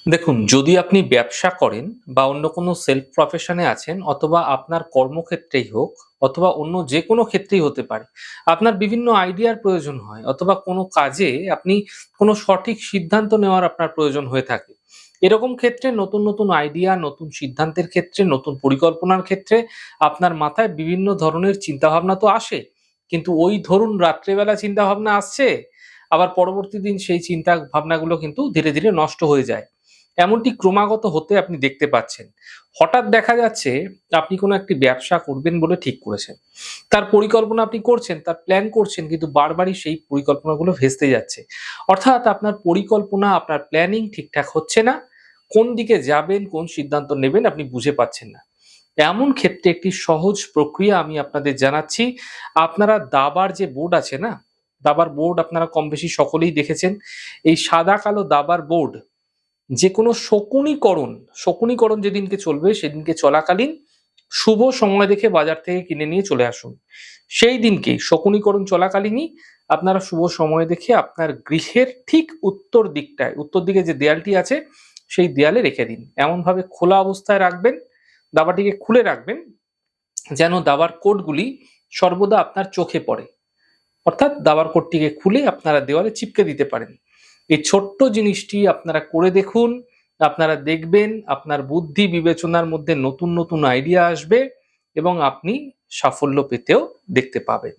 দেখুন, যদি আপনি ব্যবসা করেন বা অন্য কোনো সেলফ প্রফেশনে আছেন অথবা আপনার কর্মক্ষেত্রেই হোক অথবা অন্য যেকোনো ক্ষেত্রেই হতে পারে। আপনার বিভিন্ন আইডিয়ার প্রয়োজন হয় অথবা কোনো কাজে আপনি কোনো সঠিক সিদ্ধান্ত নেওয়ার আপনার প্রয়োজন হয়ে থাকে। এরকম ক্ষেত্রে নতুন আইডিয়া, নতুন সিদ্ধান্তের ক্ষেত্রে, নতুন পরিকল্পনার ক্ষেত্রে আপনার মাথায় বিভিন্ন ধরনের চিন্তাভাবনা তো আসে। কিন্তু ওই ধরুন রাত্রেবেলা চিন্তাভাবনা আসছে, আবার পরবর্তী দিন সেই চিন্তা ভাবনাগুলো কিন্তু ধীরে ধীরে নষ্ট হয়ে যায়। এমনটি ক্রমাগত হতে আপনি দেখতে পাচ্ছেন। হঠাৎ দেখা যাচ্ছে আপনি কোনো একটি ব্যবসা করবেন বলে ঠিক করেছেন। তার পরিকল্পনা আপনি করছেন, তার প্ল্যান করছেন কিন্তু বারবারই সেই পরিকল্পনাগুলো ভেস্তে যাচ্ছে। অর্থাৎ আপনার পরিকল্পনা, আপনার প্ল্যানিং ঠিকঠাক হচ্ছে না। কোন দিকে যাবেন, কোন সিদ্ধান্ত নেবেন আপনি বুঝে পাচ্ছেন না। এমন ক্ষেত্রে একটি সহজ প্রক্রিয়া আমি আপনাদের জানাচ্ছি। আপনারা দাবার যে বোর্ড আছে না? দাবার বোর্ড আপনারা কমবেশি সকলেই দেখেছেন। এই সাদা কালো দাবার বোর্ড যেকোনো শকুনিকরণ যেদিনকে চলবে সেদিনকে চলাকালীন শুভ সময় দেখে বাজার থেকে কিনে নিয়ে চলে আসুন। সেই দিনকেই শকুনিকরণ চলাকালীনই আপনারা শুভ সময় দেখে আপনার গৃহের ঠিক উত্তর দিকে যে দেয়ালটি আছে সেই দেয়ালে রেখে দিন। এমনভাবে খোলা অবস্থায় রাখবেন, দাবাটিকে খুলে রাখবেন যেন দাবার কোডগুলি সর্বদা আপনার চোখে পড়ে। অর্থাৎ দাবার কোডটিকে খুলে আপনারা দেওয়ালে চিপকে দিতে পারেন। এই ছোট্ট জিনিসটি আপনারা করে দেখুন। আপনারা দেখবেন আপনার বুদ্ধি বিবেচনার মধ্যে নতুন আইডিয়া আসবে এবং আপনি সাফল্য পেতেও দেখতে পাবেন।